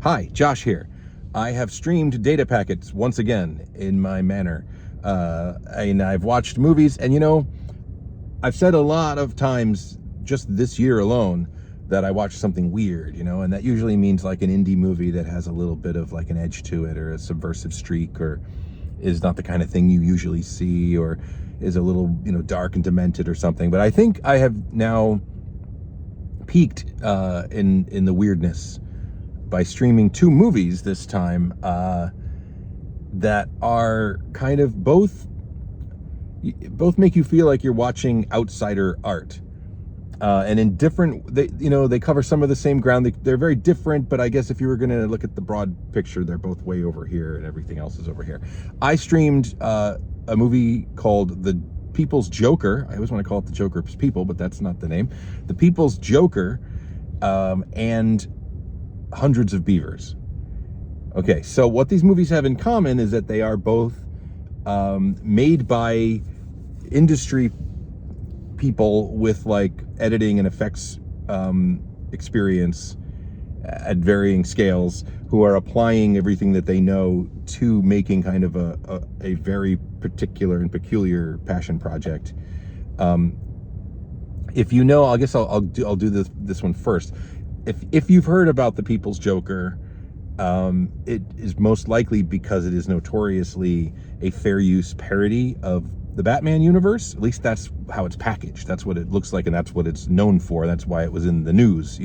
Hi, Josh here. I have streamed data packets once again in my manner. And I've watched movies, and I've said a lot of times just this year alone that I watched something weird, and that usually means like an indie movie that has a little bit of like an edge to it or a subversive streak or is not the kind of thing you usually see or is a little, dark and demented or something. But I think I have now peaked in the weirdness by streaming two movies this time that are kind of both make you feel like you're watching outsider art, and in different, they cover some of the same ground. They're very different, but I guess if you were going to look at the broad picture, they're both way over here and everything else is over here. I streamed a movie called The People's Joker. I always want to call it The Joker's People, but that's not the name. The People's Joker, and Hundreds of Beavers. Okay, so what these movies have in common is that they are both made by industry people with like editing and effects experience at varying scales, who are applying everything that they know to making kind of a very particular and peculiar passion project. If you know, I guess I'll do this one first. If you've heard about The People's Joker, it is most likely because it is notoriously a fair use parody of the Batman universe. At least that's how it's packaged. That's what it looks like, and that's what it's known for. That's why it was in the news,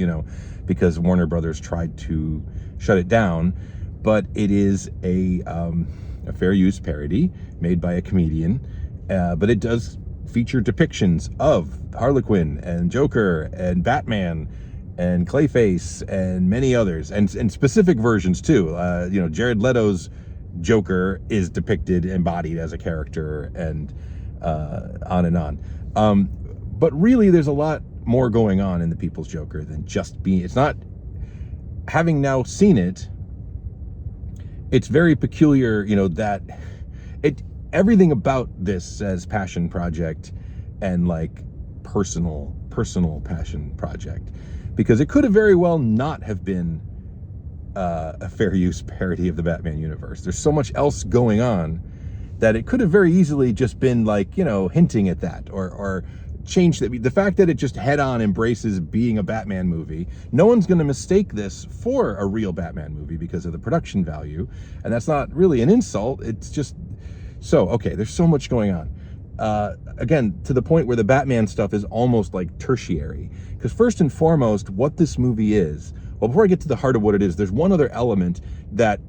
because Warner Brothers tried to shut it down. But it is a fair use parody made by a comedian, but it does feature depictions of Harlequin and Joker and Batman and Clayface and many others, and specific versions too. Jared Leto's Joker is depicted, embodied as a character, and on and on. But really, there's a lot more going on in The People's Joker than just being. It's not. Having now seen it, it's very peculiar. That everything about this says passion project and like personal passion project. Because it could have very well not have been a fair use parody of the Batman universe. There's so much else going on that it could have very easily just been like, hinting at that or changed it. The fact that it just head on embraces being a Batman movie, no one's going to mistake this for a real Batman movie because of the production value. And that's not really an insult. It's just, okay, there's so much going on. Again, to the point where the Batman stuff is almost like tertiary. Because first and foremost, what this movie is, well, before I get to the heart of what it is, there's one other element that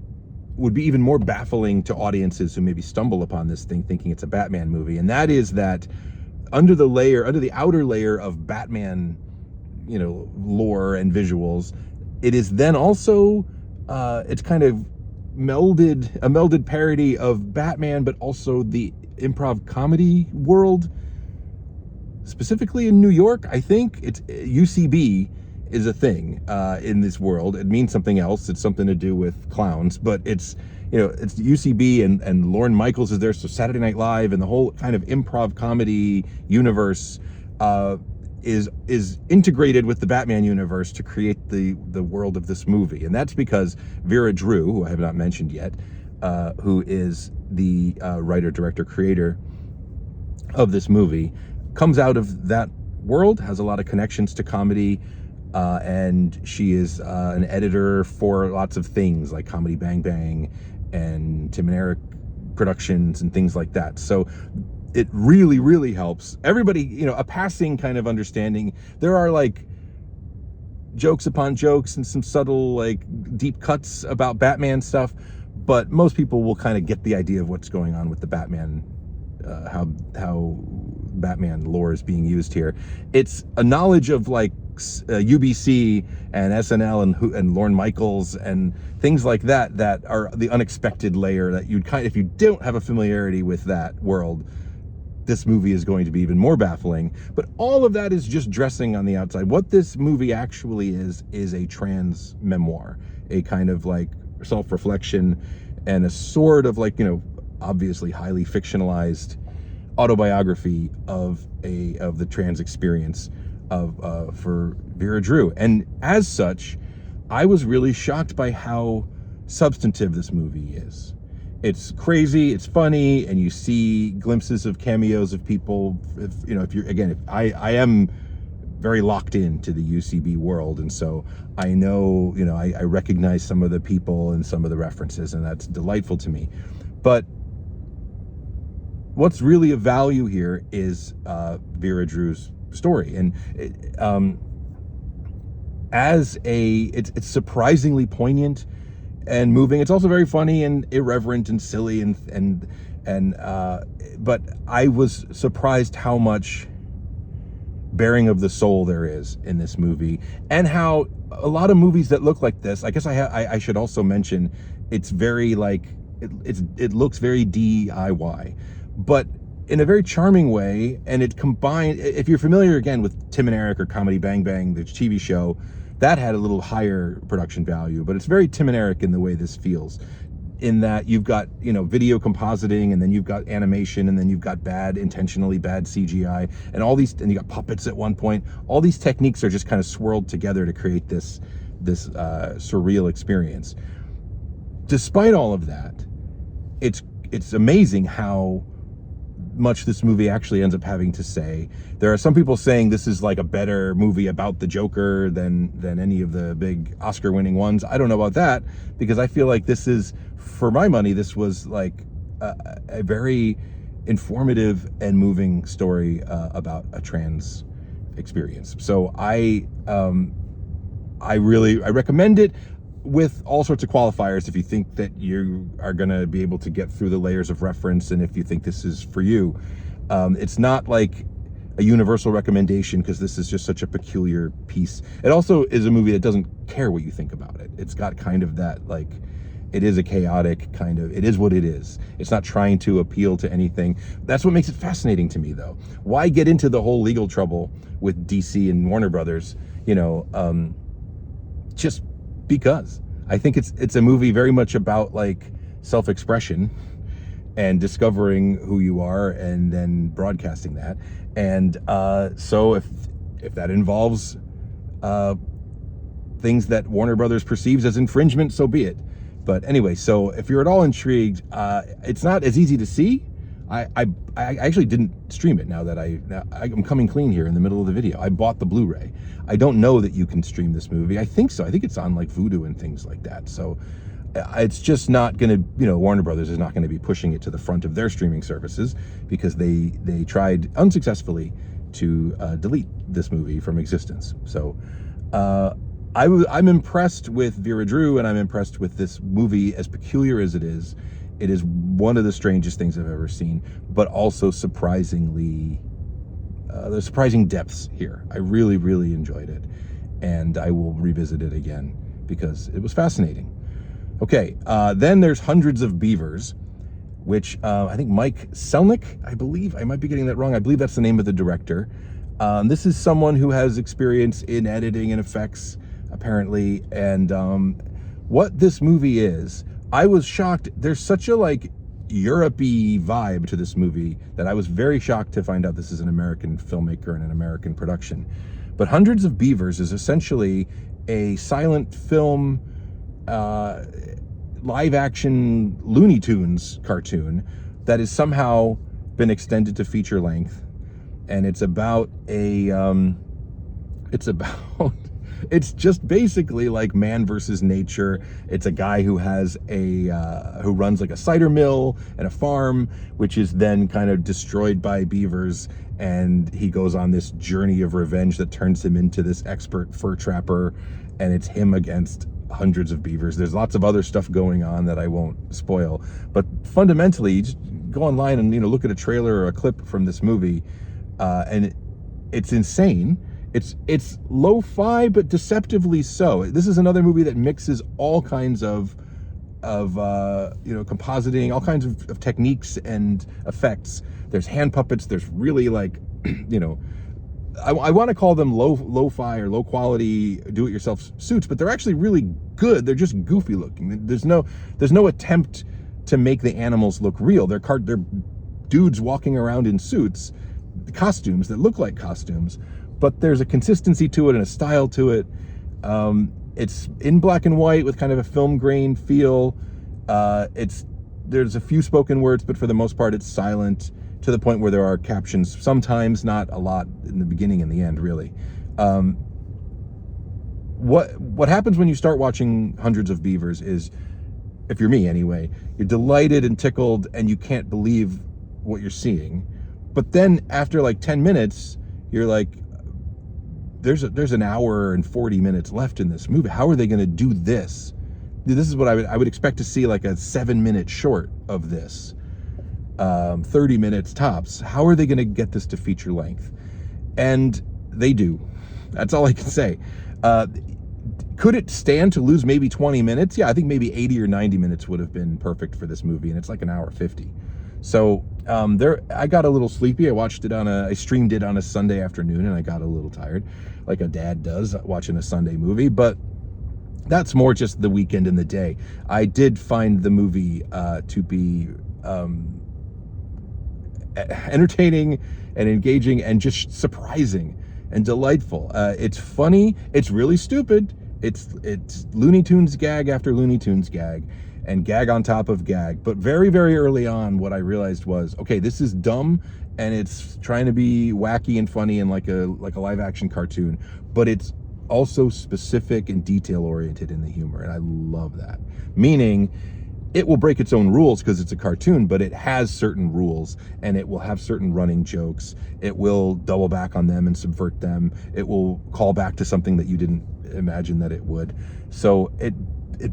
would be even more baffling to audiences who maybe stumble upon this thing thinking it's a Batman movie. And that is that under the outer layer of Batman, lore and visuals, it is then also, it's kind of a melded parody of Batman, but also the improv comedy world, specifically in New York. I think it's UCB is a thing in this world. It means something else. It's something to do with clowns, but it's UCB and Lorne Michaels is there. So Saturday Night Live and the whole kind of improv comedy universe is integrated with the Batman universe to create the world of this movie. And that's because Vera Drew, who I have not mentioned yet, who is the writer, director, creator of this movie, comes out of that world, has a lot of connections to comedy, and she is an editor for lots of things like Comedy Bang Bang and Tim and Eric Productions and things like that. So it really, really helps everybody, a passing kind of understanding. There are like jokes upon jokes and some subtle like deep cuts about Batman stuff, but most people will kind of get the idea of what's going on with the Batman, how Batman lore is being used here. It's a knowledge of like UBC and SNL and Lorne Michaels and things like that are the unexpected layer that you'd if you don't have a familiarity with that world, this movie is going to be even more baffling. But all of that is just dressing on the outside. What this movie actually is a trans memoir, a kind of like self-reflection and a sort of like, obviously highly fictionalized autobiography of the trans experience for Vera Drew. And as such, I was really shocked by how substantive this movie is. It's crazy, it's funny, and you see glimpses of cameos of people. If you're, again, if I am very locked into the UCB world, and so I know, I recognize some of the people and some of the references, and that's delightful to me. But what's really of value here is Vera Drew's story, and it's surprisingly poignant and moving. It's also very funny and irreverent and silly, but I was surprised how much bearing of the soul there is in this movie, and how a lot of movies that look like this, I guess I should also mention, it's very like it looks very DIY, but in a very charming way. And it combined, if you're familiar again with Tim and Eric or Comedy Bang Bang, the TV show, that had a little higher production value, but it's very Tim and Eric in the way this feels, in that you've got, video compositing, and then you've got animation, and then you've got intentionally bad CGI, and all these, and you got puppets at one point. All these techniques are just kind of swirled together to create this surreal experience. Despite all of that, it's amazing how much this movie actually ends up having to say. There are some people saying this is like a better movie about the Joker than any of the big Oscar-winning ones. I don't know about that, because I feel like this is, for my money, this was like a very informative and moving story about a trans experience. So I recommend it, with all sorts of qualifiers. If you think that you are going to be able to get through the layers of reference, and if you think this is for you, it's not like a universal recommendation, because this is just such a peculiar piece. It also is a movie that doesn't care what you think about it. It's got kind of that, like, it is a chaotic kind of, it is what it is. It's not trying to appeal to anything. That's what makes it fascinating to me, though. Why get into the whole legal trouble with DC and Warner Brothers? Just because I think it's a movie very much about like self-expression and discovering who you are, and then broadcasting that. And so if that involves things that Warner Brothers perceives as infringement, so be it. But anyway, so if you're at all intrigued, it's not as easy to see. I actually didn't stream it. Now I'm coming clean here in the middle of the video. I bought the Blu-ray. I don't know that you can stream this movie. I think so. I think it's on like Vudu and things like that. So it's just not going to, Warner Brothers is not going to be pushing it to the front of their streaming services, because they tried unsuccessfully to delete this movie from existence. So I'm impressed with Vera Drew, and I'm impressed with this movie, as peculiar as it is. It is one of the strangest things I've ever seen, but also surprisingly, there's surprising depths here. I really, really enjoyed it, and I will revisit it again because it was fascinating. Okay, then there's Hundreds of Beavers, which I think Mike Selnick, I believe, I might be getting that wrong. I believe that's the name of the director. This is someone who has experience in editing and effects, apparently, and what this movie is, I was shocked. There's such a like Europe-y vibe to this movie that I was very shocked to find out this is an American filmmaker and an American production. But Hundreds of Beavers is essentially a silent film, live-action Looney Tunes cartoon that has somehow been extended to feature length, and it's about it's just basically like man versus nature. It's a guy who has who runs like a cider mill and a farm, which is then kind of destroyed by beavers, and he goes on this journey of revenge that turns him into this expert fur trapper, and it's him against hundreds of beavers. There's lots of other stuff going on that I won't spoil, but fundamentally, you just go online and look at a trailer or a clip from this movie, and it's insane. It's lo-fi, but deceptively so. This is another movie that mixes all kinds of compositing, all kinds of techniques and effects. There's hand puppets. There's really like, I want to call them lo-fi or low quality do-it-yourself suits, but they're actually really good. They're just goofy looking. There's no attempt to make the animals look real. They're dudes walking around in suits, costumes that look like costumes, but there's a consistency to it and a style to it. It's in black and white with kind of a film grain feel. There's a few spoken words, but for the most part, it's silent to the point where there are captions. Sometimes, not a lot in the beginning and the end, really. What happens when you start watching Hundreds of Beavers is, if you're me anyway, you're delighted and tickled, and you can't believe what you're seeing. But then after like 10 minutes, you're like, there's an hour and 40 minutes left in this movie. How are they going to do this? This is what I would expect to see, like a 7-minute short of this, 30 minutes tops. How are they going to get this to feature length? And they do. That's all I can say. Could it stand to lose maybe 20 minutes? Yeah, I think maybe 80 or 90 minutes would have been perfect for this movie, and it's like an hour 50. So I got a little sleepy. I streamed it on a Sunday afternoon, and I got a little tired, like a dad does watching a Sunday movie. But that's more just the weekend and the day. I did find the movie to be entertaining and engaging and just surprising and delightful. It's funny. It's really stupid. It's Looney Tunes gag after Looney Tunes gag, and gag on top of gag. But very, very early on, what I realized was, okay, this is dumb, and it's trying to be wacky and funny and like a live action cartoon, but it's also specific and detail oriented in the humor, and I love that. Meaning, it will break its own rules because it's a cartoon, but it has certain rules, and it will have certain running jokes. It will double back on them and subvert them. It will call back to something that you didn't imagine that it would. So it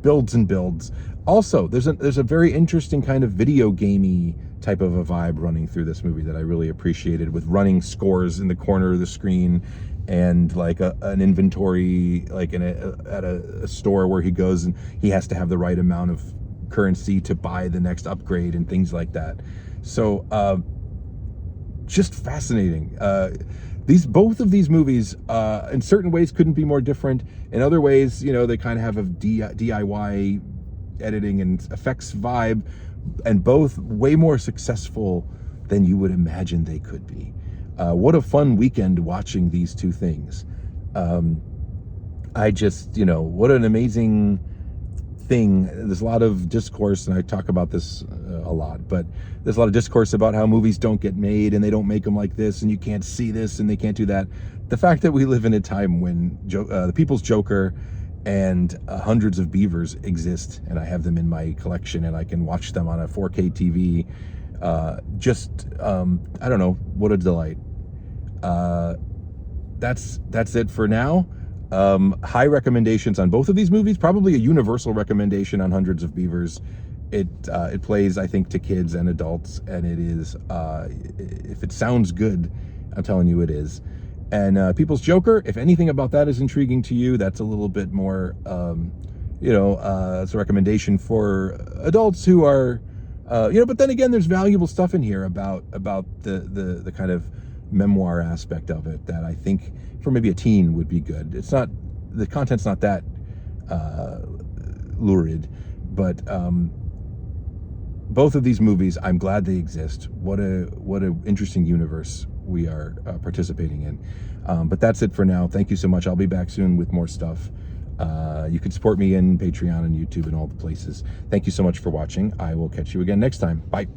builds and builds. Also, there's a very interesting kind of video gamey type of a vibe running through this movie that I really appreciated, with running scores in the corner of the screen, and like an inventory, like at a store where he goes and he has to have the right amount of currency to buy the next upgrade and things like that. So just fascinating. Both of these movies in certain ways couldn't be more different. In other ways, they kind of have a DIY editing and effects vibe, and both way more successful than you would imagine they could be. What a fun weekend watching these two things. What an amazing thing. There's a lot of discourse, and I talk about this a lot, but there's a lot of discourse about how movies don't get made, and they don't make them like this, and you can't see this, and they can't do that. The fact that we live in a time when the People's Joker and Hundreds of Beavers exist, and I have them in my collection, and I can watch them on a 4K TV. I don't know, what a delight. That's it for now. High recommendations on both of these movies. Probably a universal recommendation on Hundreds of Beavers. It plays, I think, to kids and adults, and it is, if it sounds good, I'm telling you it is. And People's Joker, if anything about that is intriguing to you, that's a little bit more, it's a recommendation for adults who are, but then again, there's valuable stuff in here about the kind of memoir aspect of it that I think for maybe a teen would be good. The content's not that lurid, but both of these movies, I'm glad they exist. What a interesting universe we are participating in. But that's it for now. Thank you so much. I'll be back soon with more stuff. You can support me in Patreon and YouTube and all the places. Thank you so much for watching. I will catch you again next time. Bye.